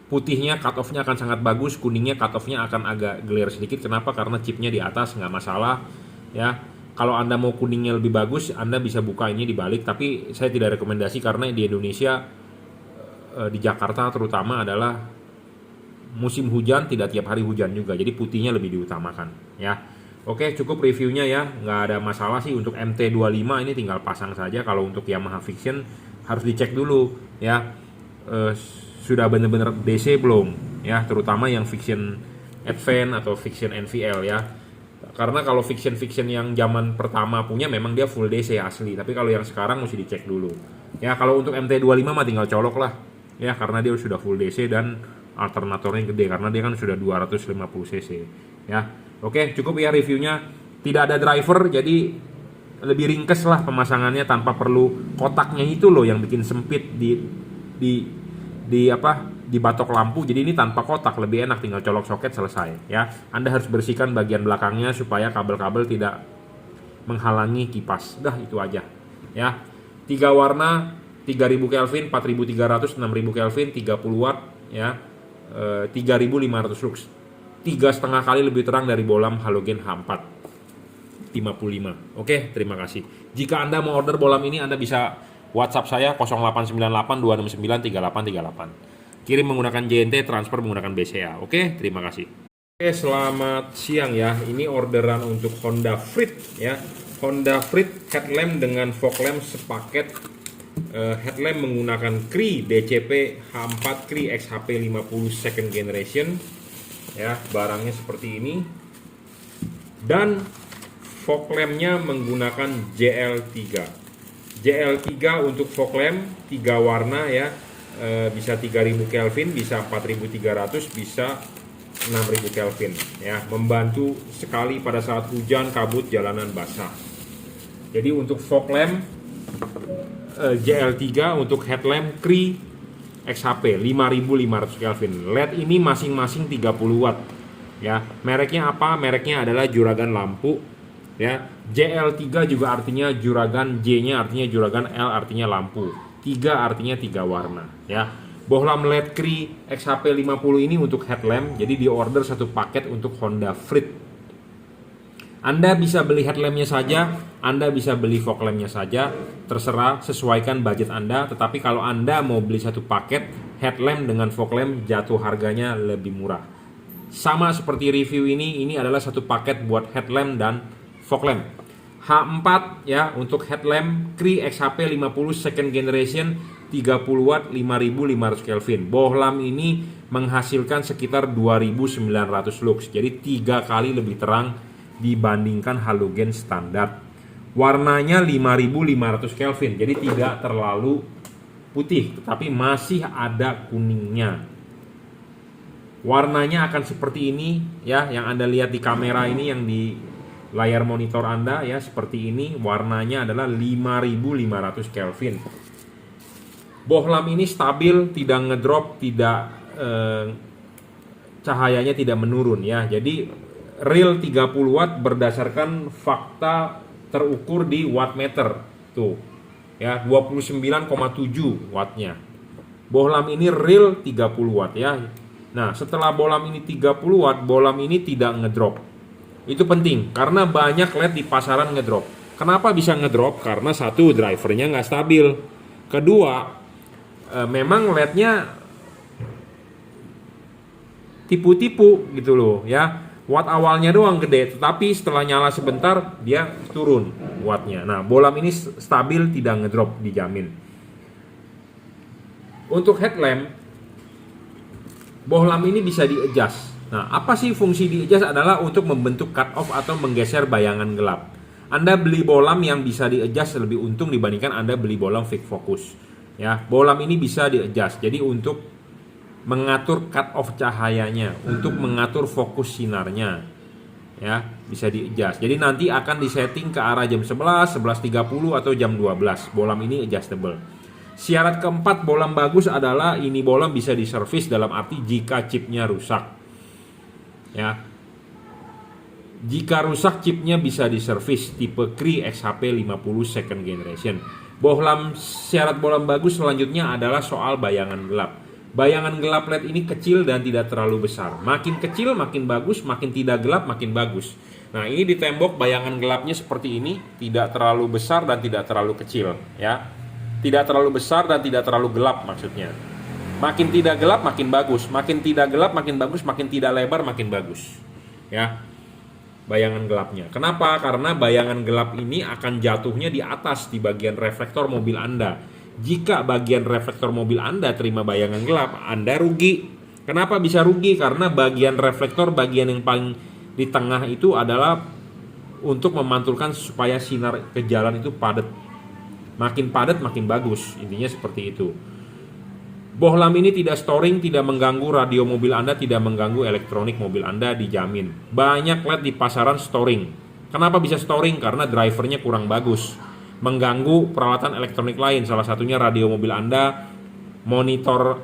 putihnya cut off-nya akan sangat bagus, kuningnya cut off-nya akan agak glare sedikit. Kenapa? Karena chipnya di atas, nggak masalah ya. Kalau Anda mau kuningnya lebih bagus, Anda bisa buka ini dibalik, tapi saya tidak rekomendasi karena di Indonesia, di Jakarta terutama, adalah musim hujan, tidak tiap hari hujan juga, jadi putihnya lebih diutamakan ya. Oke, cukup reviewnya ya, nggak ada masalah sih. Untuk MT25 ini tinggal pasang saja. Kalau untuk Yamaha Fiction harus dicek dulu ya, sudah benar-benar DC belum ya, terutama yang Fiction Advance atau Fiction NVL ya. Karena kalau Fiction yang zaman pertama punya memang dia full DC asli, tapi kalau yang sekarang mesti dicek dulu ya. Kalau untuk MT25 mah tinggal colok lah ya, karena dia sudah full DC dan alternatornya gede karena dia kan sudah 250 cc ya. Oke, cukup ya reviewnya. Tidak ada driver, jadi lebih ringkes lah pemasangannya tanpa perlu kotaknya itu loh yang bikin sempit di batok lampu. Jadi ini tanpa kotak lebih enak, tinggal colok soket selesai ya. Anda harus bersihkan bagian belakangnya supaya kabel-kabel tidak menghalangi kipas. Udah itu aja ya. 3 warna, 3000 Kelvin, 4300, 6000 Kelvin, 30 watt ya. 3500 lux, 3,5 kali lebih terang dari bohlam halogen H4 55. Oke, terima kasih. Jika Anda mau order bohlam ini, Anda bisa WhatsApp saya 0898 269 3838. Kirim menggunakan JNT, transfer menggunakan BCA. Oke, terima kasih. Oke, selamat siang ya. Ini orderan untuk Honda Freed ya. Honda Freed headlamp dengan fog lamp sepaket. Headlamp menggunakan Cree DCP H4 Cree XHP 50 second generation ya, barangnya seperti ini. Dan fog lampnya menggunakan JL3 untuk fog lamp 3 warna ya, bisa 3000 Kelvin, bisa 4300, bisa 6000 Kelvin ya, membantu sekali pada saat hujan, kabut, jalanan basah. Jadi untuk fog lamp JL3, untuk headlamp Cree XHP 5500 Kelvin. LED ini masing-masing 30 watt ya. Mereknya apa? Mereknya adalah juragan lampu ya. JL3 juga artinya juragan, J-nya artinya juragan, L artinya lampu. 3 artinya 3 warna ya. Bohlam LED Cree XHP 50 ini untuk headlamp, jadi di order satu paket untuk Honda Freed. Anda bisa beli headlampnya saja, Anda bisa beli fog lampnya saja, terserah, sesuaikan budget Anda. Tetapi kalau Anda mau beli satu paket headlamp dengan fog lamp, jatuh harganya lebih murah. Sama seperti review ini adalah satu paket buat headlamp dan fog lamp. H4 ya untuk headlamp Cree XHP 50 second generation 30 watt 5500 Kelvin. Bohlam ini menghasilkan sekitar 2900 lux. Jadi 3 kali lebih terang dibandingkan halogen standar. Warnanya 5500 Kelvin. Jadi tidak terlalu putih, tetapi masih ada kuningnya. Warnanya akan seperti ini ya, yang Anda lihat di kamera ini, yang di layar monitor Anda ya, seperti ini. Warnanya adalah 5500 Kelvin. Bohlam ini stabil, tidak ngedrop, tidak cahayanya tidak menurun ya. Jadi real 30 watt berdasarkan fakta terukur di wattmeter tuh ya, 29,7 wattnya. Bohlam ini real 30 watt ya. Nah, setelah bohlam ini 30 watt, bohlam ini tidak ngedrop. Itu penting karena banyak LED di pasaran ngedrop. Kenapa bisa ngedrop? Karena satu, drivernya nggak stabil. Kedua, memang LED-nya tipu-tipu gitu loh ya. Watt awalnya doang gede, tetapi setelah nyala sebentar dia turun wattnya. Nah, bohlam ini stabil, tidak ngedrop, dijamin. Untuk headlamp, bohlam ini bisa di-adjust. Nah, apa sih fungsi di-adjust? Adalah untuk membentuk cut off atau menggeser bayangan gelap. Anda beli bohlam yang bisa di-adjust lebih untung dibandingkan Anda beli bohlam fix focus. Ya, bohlam ini bisa di-adjust. Jadi untuk mengatur cut off cahayanya, untuk mengatur fokus sinarnya. Ya, bisa di-adjust. Jadi nanti akan disetting ke arah jam 11, 11.30 atau jam 12. Bohlam ini adjustable. Syarat keempat bohlam bagus adalah ini bohlam bisa diservis, dalam arti jika chipnya rusak. Ya. Jika rusak chipnya bisa diservis, tipe Cree XHP 50 second generation. Syarat bohlam bagus selanjutnya adalah soal bayangan gelap. Bayangan gelap LED ini kecil dan tidak terlalu besar. Makin kecil makin bagus, makin tidak gelap makin bagus. Nah, ini di tembok bayangan gelapnya seperti ini, tidak terlalu besar dan tidak terlalu kecil ya. Tidak terlalu besar dan tidak terlalu gelap maksudnya. Makin tidak gelap makin bagus, makin tidak gelap makin bagus, makin tidak lebar makin bagus. Ya. Bayangan gelapnya. Kenapa? Karena bayangan gelap ini akan jatuhnya di atas di bagian reflektor mobil Anda. Jika bagian reflektor mobil Anda terima bayangan gelap, Anda rugi. Kenapa bisa rugi? Karena bagian reflektor, bagian yang paling di tengah itu adalah untuk memantulkan supaya sinar ke jalan itu padat. Makin padat makin bagus, intinya seperti itu. Bohlam ini tidak storing, tidak mengganggu radio mobil Anda, tidak mengganggu elektronik mobil Anda, dijamin. Banyak LED di pasaran storing. Kenapa bisa storing? Karena drivernya kurang bagus, mengganggu peralatan elektronik lain, salah satunya radio mobil Anda, monitor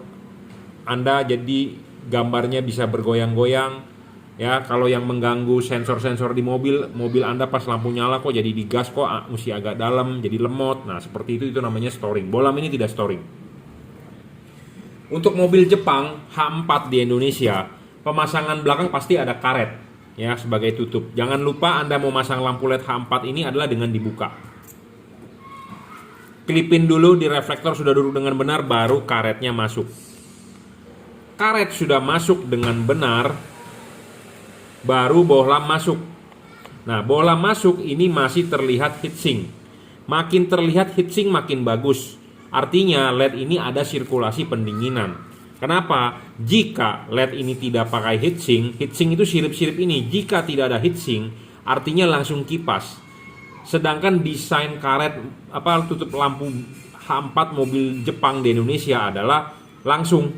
Anda, jadi gambarnya bisa bergoyang-goyang. Ya, kalau yang mengganggu sensor-sensor di mobil Anda pas lampu nyala kok jadi digas, kok mesti agak dalam, jadi lemot. Nah, seperti itu namanya storing. Bohlam ini tidak storing. Untuk mobil Jepang H4 di Indonesia, pemasangan belakang pasti ada karet ya sebagai tutup. Jangan lupa Anda mau masang lampu LED H4 ini adalah dengan dibuka. Klipin dulu di reflektor, sudah duduk dengan benar, baru karetnya masuk. Karet sudah masuk dengan benar, baru bohlam masuk. Nah, bohlam masuk ini masih terlihat heatsink. Makin terlihat heatsink makin bagus. Artinya LED ini ada sirkulasi pendinginan. Kenapa? Jika LED ini tidak pakai heatsink itu sirip-sirip ini. Jika tidak ada heatsink, artinya langsung kipas. Sedangkan desain karet tutup lampu H4 mobil Jepang di Indonesia adalah langsung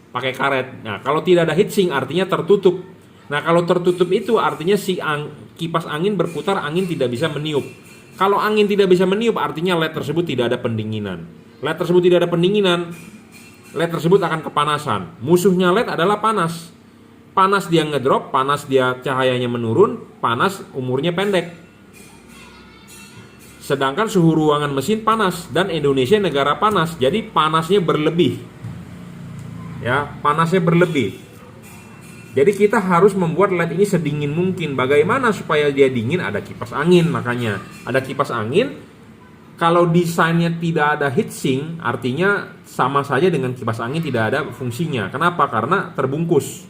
pakai karet. Nah, kalau tidak ada heatsink artinya tertutup. Nah, kalau tertutup itu artinya kipas angin berputar, angin tidak bisa meniup. Kalau angin tidak bisa meniup artinya LED tersebut tidak ada pendinginan. LED tersebut tidak ada pendinginan, LED tersebut akan kepanasan. Musuhnya LED adalah panas. Panas dia ngedrop, panas dia cahayanya menurun, panas umurnya pendek. Sedangkan suhu ruangan mesin panas dan Indonesia negara panas, jadi panasnya berlebih. Ya, panasnya berlebih. Jadi kita harus membuat LED ini sedingin mungkin. Bagaimana supaya dia dingin? Ada kipas angin, makanya ada kipas angin. Kalau desainnya tidak ada heatsink, artinya sama saja dengan kipas angin, tidak ada fungsinya. Kenapa? Karena terbungkus.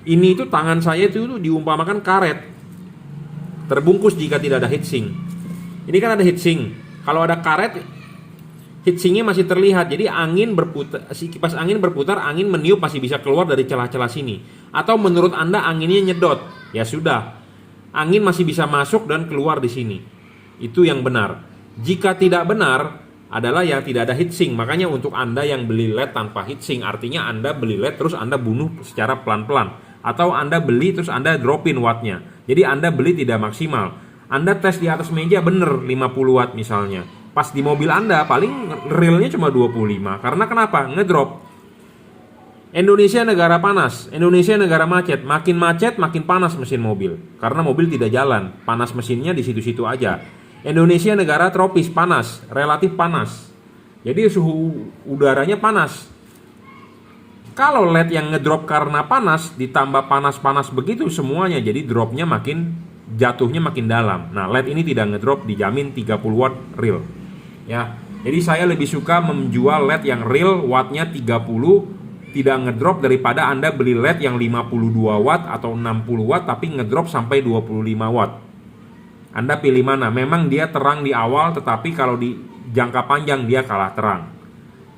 Ini itu tangan saya itu diumpamakan karet. terbungkus jika tidak ada heatsink. Ini kan ada heatsink. Kalau ada karet, heatsinknya masih terlihat. Jadi angin berputar, si kipas angin berputar, angin meniup masih bisa keluar dari celah-celah sini. Atau menurut Anda anginnya nyedot? Ya sudah, angin masih bisa masuk dan keluar di sini. Itu yang benar. Jika tidak benar adalah yang tidak ada heatsink. Makanya untuk Anda yang beli LED tanpa heatsink, artinya Anda beli LED terus Anda bunuh secara pelan-pelan. Atau Anda beli terus Anda dropin wattnya. Jadi Anda beli tidak maksimal. Anda tes di atas meja bener 50 watt misalnya. Pas di mobil Anda paling realnya cuma 25. Karena kenapa? Ngedrop. Indonesia negara panas, Indonesia negara macet. Makin macet makin panas mesin mobil. Karena mobil tidak jalan, panas mesinnya di situ-situ aja. Indonesia negara tropis, panas, relatif panas. Jadi suhu udaranya panas. Kalau LED yang ngedrop karena panas ditambah panas-panas begitu semuanya, jadi dropnya makin, jatuhnya makin dalam. Nah, LED ini tidak ngedrop, dijamin 30 watt real. Ya. Jadi saya lebih suka menjual LED yang real wattnya 30, tidak ngedrop daripada Anda beli LED yang 52 watt atau 60 watt tapi ngedrop sampai 25 watt. Anda pilih mana? Memang dia terang di awal, tetapi kalau di jangka panjang dia kalah terang.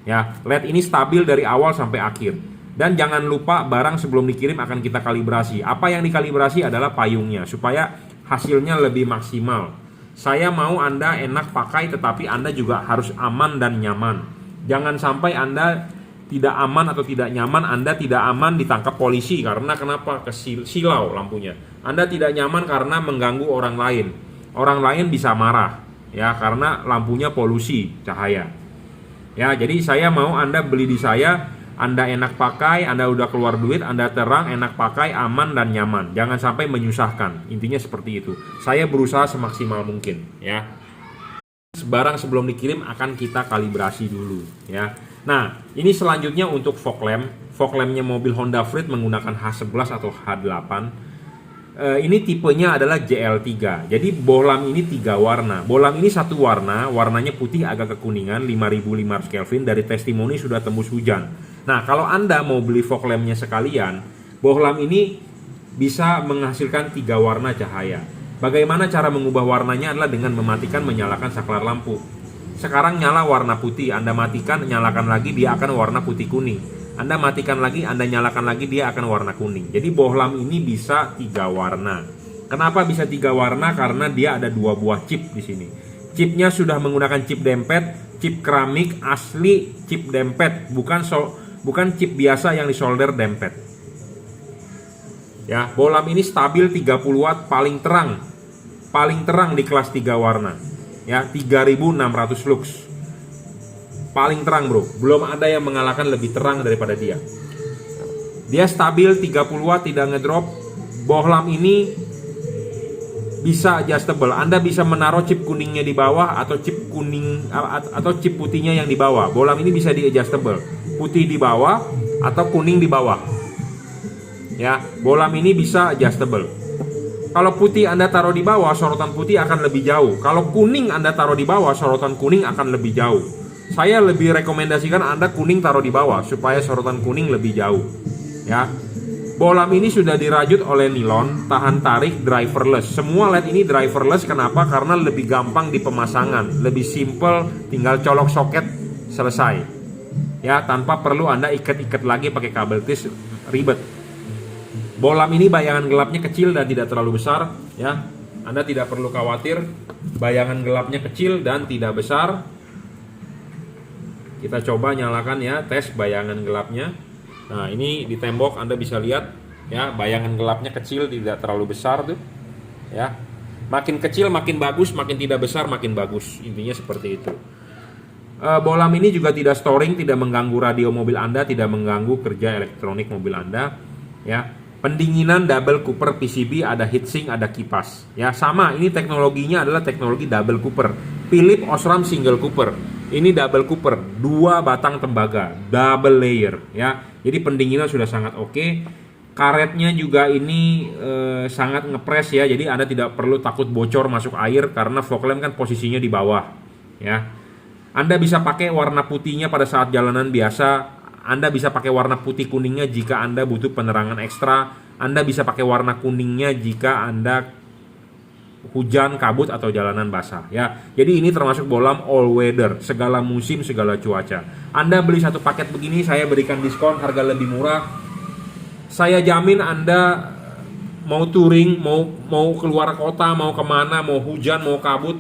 Ya, LED ini stabil dari awal sampai akhir. Dan jangan lupa barang sebelum dikirim akan kita kalibrasi. Apa yang dikalibrasi adalah payungnya supaya hasilnya lebih maksimal. Saya mau Anda enak pakai, tetapi Anda juga harus aman dan nyaman. Jangan sampai Anda tidak aman atau tidak nyaman, Anda tidak aman ditangkap polisi karena kenapa? Silau lampunya. Anda tidak nyaman karena mengganggu orang lain. Orang lain bisa marah ya karena lampunya polusi cahaya. Ya, jadi saya mau Anda beli di saya, Anda enak pakai, Anda udah keluar duit, Anda terang, enak pakai, aman dan nyaman. Jangan sampai menyusahkan. Intinya seperti itu. Saya berusaha semaksimal mungkin ya. Barang sebelum dikirim akan kita kalibrasi dulu ya. Nah, ini selanjutnya untuk fog lamp. Fog lampnya mobil Honda Freed menggunakan H11 atau H8. Ini tipenya adalah JL3. Jadi bohlam ini 3 warna. Bohlam ini satu warna, warnanya putih agak kekuningan, 5500 Kelvin. Dari testimoni sudah tembus hujan. Nah, kalau Anda mau beli fog lampnya sekalian, bohlam ini bisa menghasilkan 3 warna cahaya. Bagaimana cara mengubah warnanya adalah dengan mematikan menyalakan saklar lampu. Sekarang nyala warna putih, Anda matikan, nyalakan lagi, dia akan warna putih kuning. Anda matikan lagi, Anda nyalakan lagi, dia akan warna kuning. Jadi bohlam ini bisa 3 warna. Kenapa bisa 3 warna? Karena dia ada 2 buah chip di sini. Chipnya sudah menggunakan chip dempet, chip keramik asli, chip dempet, bukan chip biasa yang disolder dempet. Ya, bohlam ini stabil 30 watt, paling terang di kelas 3 warna. Ya, 3600 lux. Paling terang, bro. Belum ada yang mengalahkan lebih terang daripada dia. Dia stabil 30 watt, tidak ngedrop. Bohlam ini bisa adjustable. Anda bisa menaruh chip kuningnya di bawah atau chip kuning atau chip putihnya yang di bawah. Bohlam ini bisa di adjustable. Putih di bawah atau kuning di bawah. Ya, bohlam ini bisa adjustable. Kalau putih Anda taruh di bawah, sorotan putih akan lebih jauh. Kalau kuning Anda taruh di bawah, sorotan kuning akan lebih jauh. Saya lebih rekomendasikan Anda kuning taruh di bawah supaya sorotan kuning lebih jauh. Ya. Bohlam ini sudah dirajut oleh nilon, tahan tarik, driverless. Semua LED ini driverless, kenapa? Karena lebih gampang di pemasangan, lebih simple, tinggal colok soket, selesai. Ya, tanpa perlu Anda ikat-ikat lagi pakai kabel tis, ribet. Bohlam ini bayangan gelapnya kecil dan tidak terlalu besar ya. Anda tidak perlu khawatir, bayangan gelapnya kecil dan tidak besar. Kita coba nyalakan ya, tes bayangan gelapnya. Nah, ini di tembok Anda bisa lihat ya, bayangan gelapnya kecil, tidak terlalu besar tuh. Ya. Makin kecil makin bagus, makin tidak besar makin bagus. Intinya seperti itu. Bohlam ini juga tidak storing, tidak mengganggu radio mobil Anda, tidak mengganggu kerja elektronik mobil Anda ya. Pendinginan double cooper PCB, ada heatsink, ada kipas. Ya, sama, ini teknologinya adalah teknologi double cooper. Philips Osram single cooper. Ini double cooper, 2 batang tembaga, double layer ya. Jadi pendinginan sudah sangat oke. Karetnya juga ini sangat ngepres ya. Jadi Anda tidak perlu takut bocor masuk air karena fog lamp kan posisinya di bawah ya. Anda bisa pakai warna putihnya pada saat jalanan biasa. Anda bisa pakai warna putih kuningnya jika Anda butuh penerangan ekstra. Anda bisa pakai warna kuningnya jika Anda hujan, kabut atau jalanan basah ya. Jadi ini termasuk bolam all weather, segala musim, segala cuaca. Anda beli satu paket begini, saya berikan diskon harga lebih murah. Saya jamin Anda mau touring, mau keluar kota, mau kemana, mau hujan, mau kabut,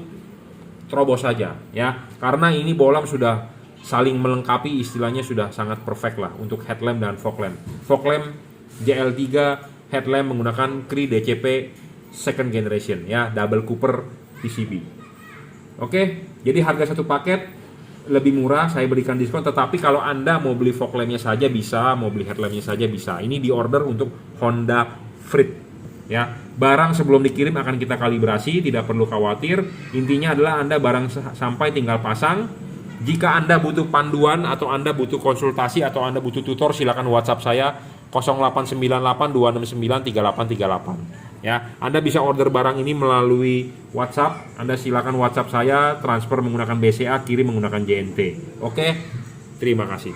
terobos saja ya. Karena ini bolam sudah saling melengkapi, istilahnya sudah sangat perfect lah untuk headlamp dan fog lamp. Fog lamp JL3, headlamp menggunakan Cree DCP second generation ya, double Cooper PCB. Oke, jadi harga satu paket lebih murah, saya berikan diskon. Tetapi kalau Anda mau beli fog lampnya saja bisa, mau beli headlampnya saja bisa. Ini di order untuk Honda Freed ya. Barang sebelum dikirim akan kita kalibrasi, tidak perlu khawatir. Intinya adalah Anda barang sampai tinggal pasang. Jika Anda butuh panduan atau Anda butuh konsultasi atau Anda butuh tutor, silakan WhatsApp saya 0898 269 3838 ya. Anda bisa order barang ini melalui WhatsApp. Anda silakan WhatsApp saya, transfer menggunakan BCA, kirim menggunakan JNT. Oke, terima kasih.